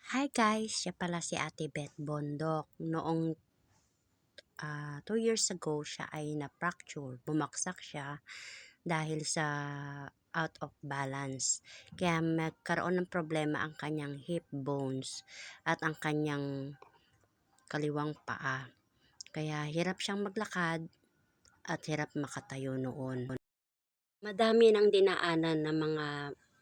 Hi guys, siya pala si Ate Beth Bondok. Noong 2 years ago siya ay na-fracture. Bumagsak siya dahil sa out of balance. Kaya magkaroon ng problema ang kanyang hip bones at ang kanyang kaliwang paa. Kaya hirap siyang maglakad at hirap makatayo noon. Madami nang dinaanan ng mga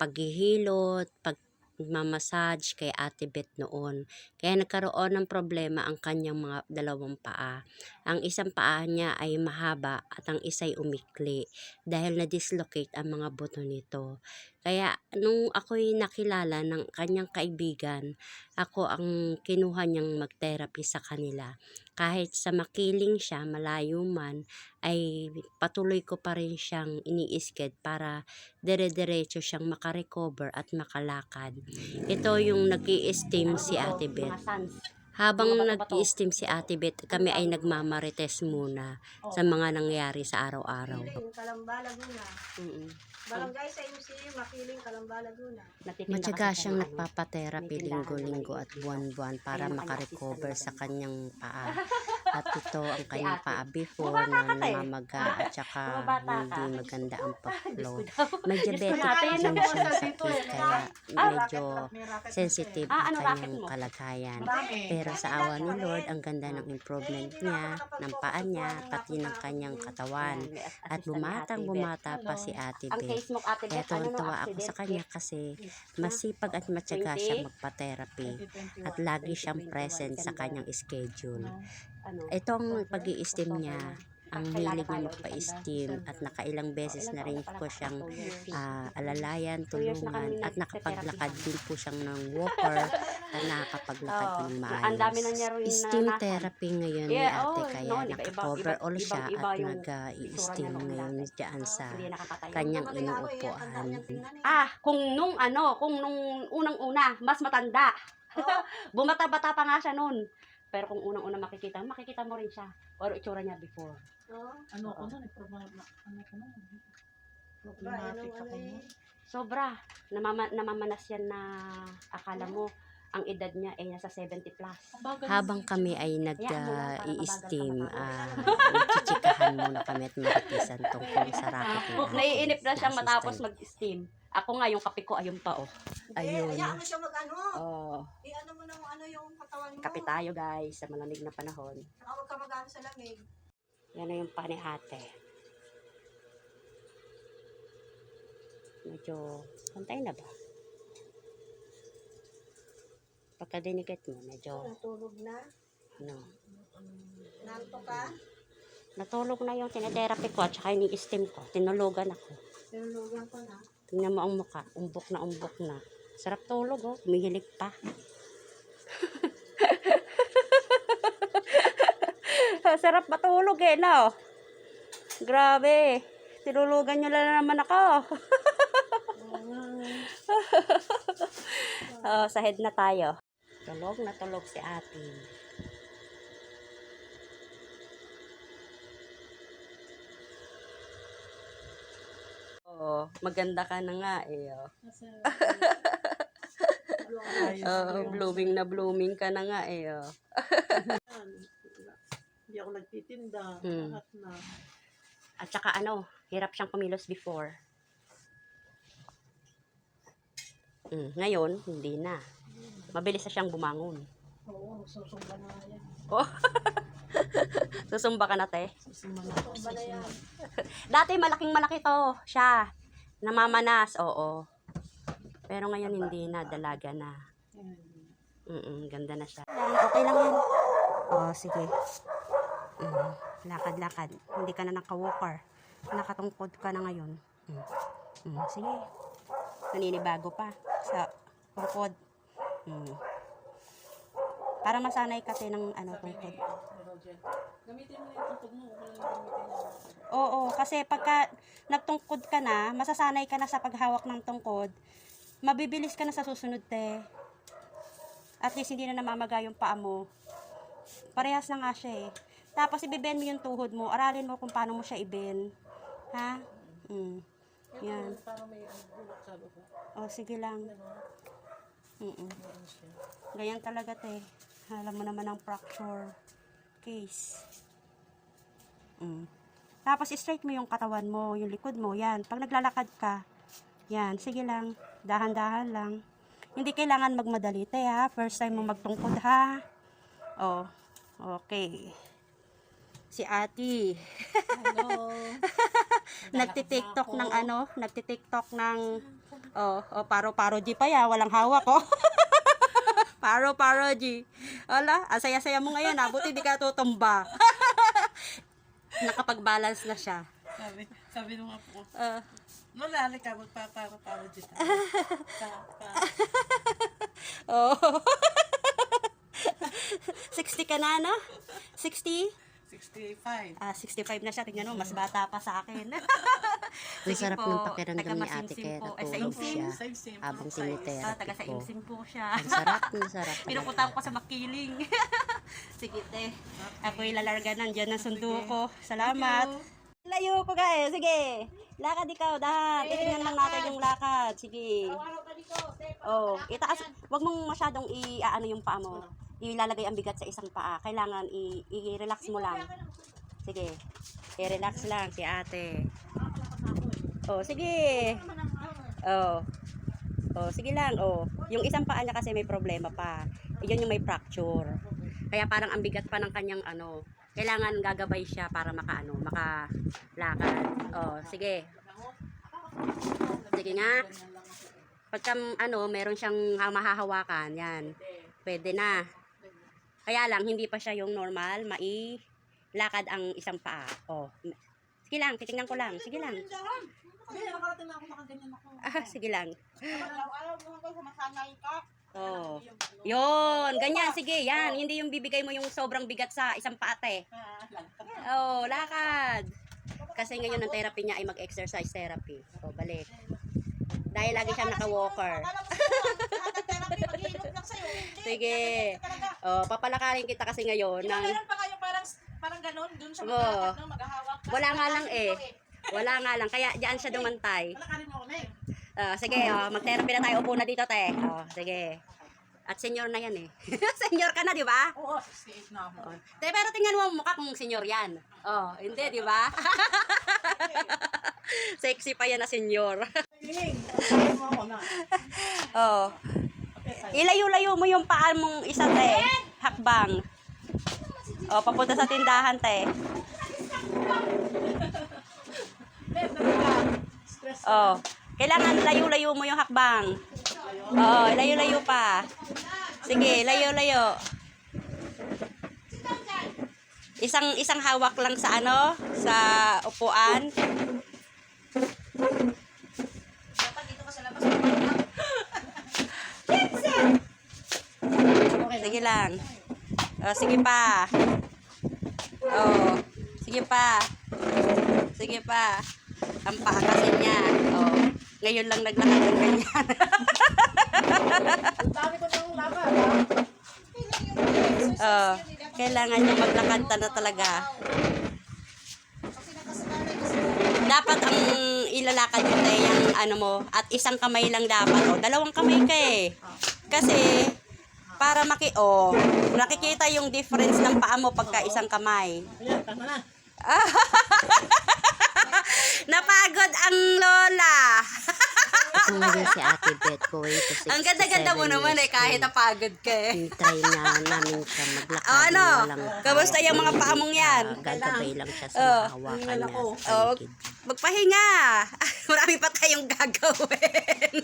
paghihilot, pagmamassage kay Ate Beth noon. Kaya nagkaroon ng problema ang kanyang mga dalawang paa. Ang isang paa niya ay mahaba at ang isa'y umikli dahil na-dislocate ang mga buto nito. Kaya nung ako'y nakilala ng kanyang kaibigan, ako ang kinuha niyang mag-therapy sa kanila. Kahit sa makiling siya, malayo man, ay patuloy ko pa rin siyang ini-sked para dire-diretso siyang makarecover at makalakad. Ito yung nag-i-steam si Ate Beth. Habang nag-i-steam si Ate Beth, kami ay nagmamarites muna sa mga nangyari sa araw-araw. Kalamba, Laguna. Barangay sa MC, Makiling, Kalamba, Laguna. Matyaga siyang nagpapatherapy linggo-linggo at buwan-buwan para makarecover sa kanyang paa. At ito ang kanyang paa before na namamaga at saka hindi maganda ang pag-flow. May diabetic din siyang sakit kaya medyo sensitive ang kanyang kalagayan. Pero sa awa ni Lord, ang ganda ng improvement niya, ng paa niya, pati ng kanyang katawan. At bumata pa si Ate Beth. Kaya tuwa ako sa kanya kasi masipag at matyaga siya magpa-therapy at lagi siyang present sa kanyang schedule. Itong pag-i-steam niya, ang hilig niya magpa-steam at nakailang beses na rin ko siyang alalayan, tulungan at nakapaglakad din po siyang ng walker at nakakapaglakad ng maayos. Steam therapy ngayon ni ate kaya nakakover all siya at nag-i-steam ngayon dyan sa kanyang inuupuan. Kung nung unang-una, mas matanda. Bumata-bata pa nga siya nun. Pero kung unang-una makikita mo rin siya. Or itsura niya before. Problematic ako mo. Sobra. Namamanas yan na akala mo ang edad niya ay nasa 70 plus. Habang kami ay nag-i-steam, nagchichikahan muna kami at maritisan tungkol sa racket ni ate. Naiinip na siyang matapos mag-steam. Ako nga, yung kape ko, ayun pa, oh. Ayun. Hayaan mo siya mag-ano. Oh. I-ano mo ng yung katawan mo. Kape tayo, guys, sa malamig na panahon. Saka huwag ka mag-ano sa lamig. Yan na yung pa ni ate. Medyo, pantay na ba? Pagkadinikit mo, medyo, Natulog na. ano. Nanto ka. Natulog na yung tinetherapy ko at saka ini-steam ko. Tinulugan ako. Tinulugan ko na. Tingnan mo ang mukha. Umbok na umbok na. Sarap tulog, oh. Humihilig pa. Sarap matulog eh, no? Grabe. Tinulugan nyo lang naman ako. Sa head na tayo. Tulog na tulog si ate. Maganda ka na nga eh. Blooming na blooming ka na nga eh. Hindi ako nagtitinda. Lahat na. At saka hirap siyang kumilos before. Ngayon, hindi na. Mabilis na siyang bumangon. Oo, susumba na yan. Oh. Susumba ka na, te? Susumba na yan. Dati malaking-malaki to siya. Namamanas, oo. Pero ngayon hindi na, dalaga na. Ganda na siya. Okay lang yan. Oh, sige. Lakad-lakad. Hindi ka na naka-walker. Nakatungkod ka na ngayon. Sige. Naninibago pa sa tungkod. Para masanay kasi ng tungkod. Gamitin mo yung tungkod mo. Oo, kasi pagka nagtungkod ka na, masasanay ka na sa paghawak ng tungkod, mabibilis ka na sa susunod, te. At least hindi na namamaga yung paa mo. Parehas na nga siya eh. Tapos ibibend mo yung tuhod mo, aralin mo kung paano mo siya ibend. Ha? Yan. Para may bulak sa loob. O, sige lang. Mm. Ganyan talaga, te. Alam mo naman ang fracture case. Tapos, straight mo yung katawan mo, yung likod mo. Yan. Pag naglalakad ka, yan. Sige lang. Dahan-dahan lang. Hindi kailangan magmadali, te, ha. First time mo magtungkod, ha. Oh. Okay. Si Ate. Hello. Nagti-TikTok ng nagti-TikTok ng paro-parody pa ya, walang hawak oh. Paro-parody. Wala, ang saya-saya mo ngayon, buti di ka tutumba. Nakapag-balance na siya. Sabi nung apo ko, Uh, malali ka, magpaparo dito. oh. 60 ka na, no? 60? 65. 65 na siya. Tingnan mo, mas bata pa sa akin. Ang sarap ng pakiramdam ni ate kaya natulog siya Same. habang Taga sinitherapy sa ko. imsim po siya. Ang sarap, ang sarap. Pinupunta ko pa sa makiling. Sige, te. Ako'y lalarga nandyan ng sundo ko. Salamat. Layo ko, guys. Sige. Lakad ikaw, dahan. Titingnan lang natin yung lakad. Sige. Oh, itaas. Wag mong masyadong i-ano yung paa mo. Ilalagay ang bigat sa isang paa. Kailangan i-relax mo lang. Sige. I-relax lang si ate. Oh, sige. Oh. Oh, sige lang. Oh, yung isang paa niya kasi may problema pa. Yun yung may fracture. Kaya parang ang bigat pa ng kanyang kailangan gagabay siya para makalakad. Oh, sige. Sige nga. Pagka meron siyang mahahawakan, yan. Pwede na. Kaya lang hindi pa siya yung normal, mailakad ang isang paa. Oh. Sige lang, titingnan ko lang. Sige lang. Nakarating na ako, nakaganyan ako. Sige lang. Araw-araw mo ako, sumasanay ka. Oh. Yun, ganyan, sige, yan. Hindi yung bibigay mo yung sobrang bigat sa isang paate. Oh, lakad. Kasi ngayon ang therapy niya ay mag-exercise therapy. Oh, balik. Dahil lagi siyang naka-walker. Sige. Oh, papalakarin kita kasi ngayon ng Meron pa kayo parang ganun, dun sa Oo. maghahawak. wala nga lang eh. Wala nga lang, kaya diyan siya dumantay. Palakarin mo kami. Sige, mag-therapy na tayo. Upo na dito, te. Sige. At senior na yan eh. Senior ka na, di ba? Oo, 68 na ako. Te, pero tingnan mo ang mukha kung senior yan. Oh, hindi, di ba? Sexy pa yan na senior. Hiling, sabi mo ako na. Oh. Ilayo-layo mo yung paa mong isa, te. Hakbang. Oh, papunta sa tindahan, te. Oh. Kailangan layo-layo mo yung hakbang. Oo, layo-layo pa. Sige, layo-layo. Isang hawak lang sa sa upuan. Dapat dito ka sa labas. Sige lang. Oh, sige pa. Oh, sige pa. Sige pa. Ang paa kasi niya. Oh, ngayon lang naglakad ng ganyan. Ang dami ko nang laban. Oh, kailangan niya maglakad na talaga. Dapat ang ilalakad mo tayo yung mo, at isang kamay lang dapat. O, dalawang kamay ka eh. Kasi, para nakikita yung difference ng paa mo pagka isang kamay. Ayan, tama na. Napagod ang lola. Kung ngayon si Ate Beth ko ay to 67 Ang ganda-ganda mo naman eh, kahit napagod ka eh. Try na namin siya maglakad. Ano? Walang Kamusta yung mga paa mong yan? Gagabay lang siya sa Oh, hawakan niya sa Oh, paligid. magpahinga. Marami pa tayong gagawin.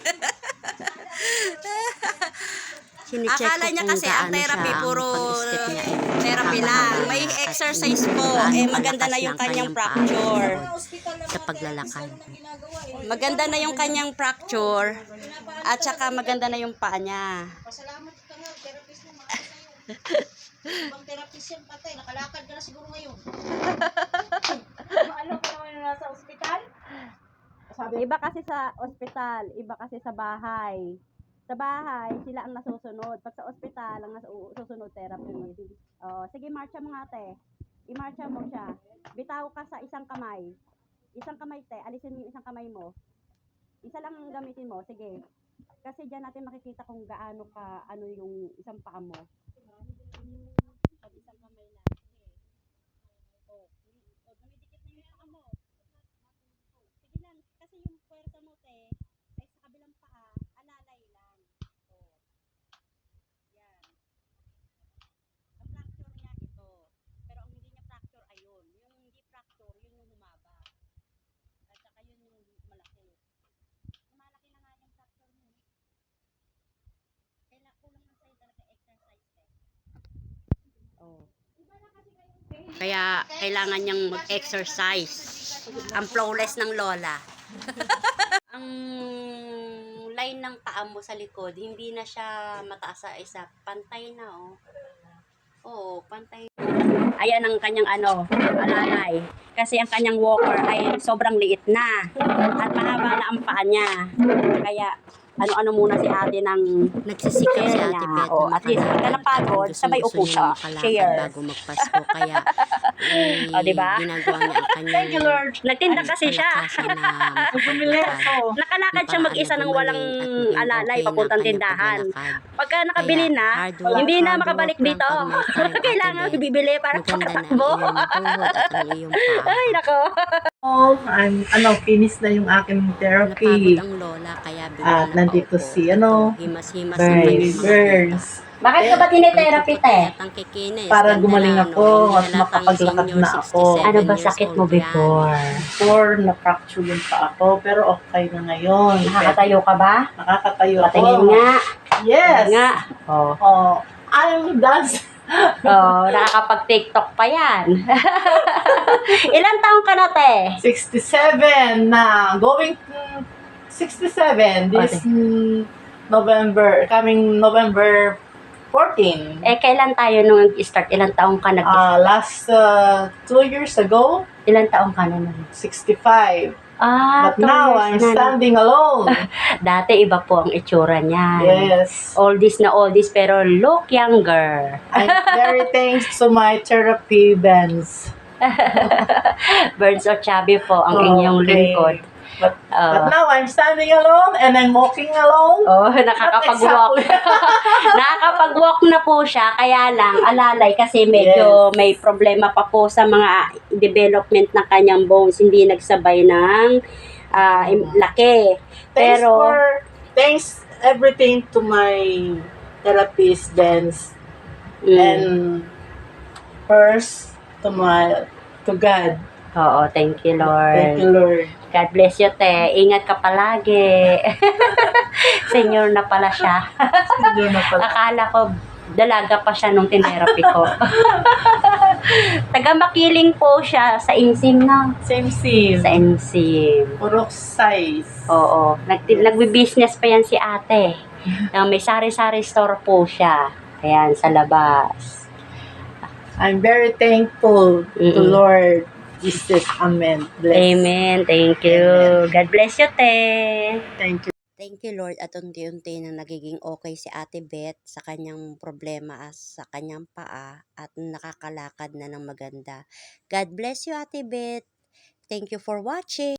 Sinicheck Akala ko niya kung kasi ang gaano therapy siya, ang puro pag-step niya ay therapy mahaba lang. at May exercise gaano po. Maganda kalakas na yung ng kanyang paa fracture. sa paglalakad. Maganda na yung kanyang fracture. At saka maganda na yung paa niya. Pasalamat ka nga, therapist mo, maayos sa'yo. Ibang therapist yan, patay. Nakalakad ka na siguro ngayon. Maalam ko naman na nasa ospital. Iba kasi sa ospital, iba kasi sa bahay. Sa bahay, sila ang nasusunod. Pag sa ospital, ang nasusunod therapy. Oh, sige, marcha mo nga, te. I-marcha mo siya. Bitaw ka sa isang kamay. Isang kamay, te. Alisin mo yung isang kamay mo. Isa lang ang gamitin mo. Sige. Kasi diyan natin makikita kung gaano ka, ano yung isang paa mo. Pag isang kamay lang. Oh, dumidikit na yung paa mo. Sige lang, kasi yung puwersa mo, te, ay sa kabilang paa, alalay lang. Oh, yan. Ang fracture niya ito. Pero ang hindi niya fracture, ayun. Yung hindi fracture, yun yung humaba. At saka yun yung malaki. Malaki na nga yung fracture mo. Kailangan kulang lang sa'yo talaga exercise, te. Oh. Kaya kailangan niyang mag-exercise. Ang flawless ng lola. Ang line ng paa mo sa likod, hindi na siya mataas sa isa. Pantay na, oh. Oo, pantay. Ayan ang kanyang alalay. Kasi ang kanyang walker ay sobrang liit na. At mahaba na ang paa niya. Kaya, ano-ano muna si ate ng nagsisikap si ate Beth. Oh, at least pagka napagod, sabay upo siya. Cheers. Bago magpasko. Kaya, O, diba? ginagawa niya ang kanyang Nagtinda kasi siya. Nakalakad Nakalakad siya mag-isa ng walang alalay papuntang tindahan. Pagka nakabili na, hindi na makabalik dito. Kailangan bibili para pakatakbo. At ang iyong paa. Ay, nako. I'm finish na yung aking Napagod therapy. ang lola, kaya At nandito si himas-himas Burns. Bakit ka ba tinitherapy, te? Para gumaling ako at makapaglakad na ako. Ano ba sakit mo before? Before, na-fracture yung pa ako, pero okay na ngayon. Nakakatayo ka ba? Nakakatayo ako. Patingin nga. Yes! Nga. Oh. Oh, I'm dancing. Oh, nakakapag-TikTok pa yan. Ilan taong ka na, te? 67 na. Going to 67 this November. Coming November 14. Eh, kailan tayo nung nag-start? Ilang taong ka Last 2 years ago, Ilang taong ka na nun? 65. Ah, But now, I'm standing alone. Dati iba po ang itsura niya. Yes. Oldies na oldies pero look younger. I'm very thanks to my therapy bands. Birds or chubby po ang inyong Okay. lingkod. But Oh. now, I'm standing alone and I'm walking alone. Oh, nakakapag-walk. Nakakapag-walk na po siya, kaya lang alalay kasi medyo may problema pa po sa mga development ng kanyang bones, hindi nagsabay ng laki. Pero Thanks everything to my therapist bands and first to God. oo, thank you, Thank Lord. you, Lord. God bless you, te. Ingat ka palagi. Senior na pala siya. Yun na pala. Akala ko dalaga pa siya nung tinerapy ko. Taga Makiling po siya sa Insim na. Same scene. Sa Insim. Purok size. Oo. Nagbi-business pa yan si ate. May sari-sari store po siya. Ayan, sa labas. I'm very thankful to Lord Jesus. Amen. Bless. Amen. Thank you. God bless you, te. Thank you. Thank you, Lord, at unti-unti na nagiging okay si Ate Beth sa kanyang problema sa kanyang paa at nakakalakad na ng maganda. God bless you, Ate Beth. Thank you for watching.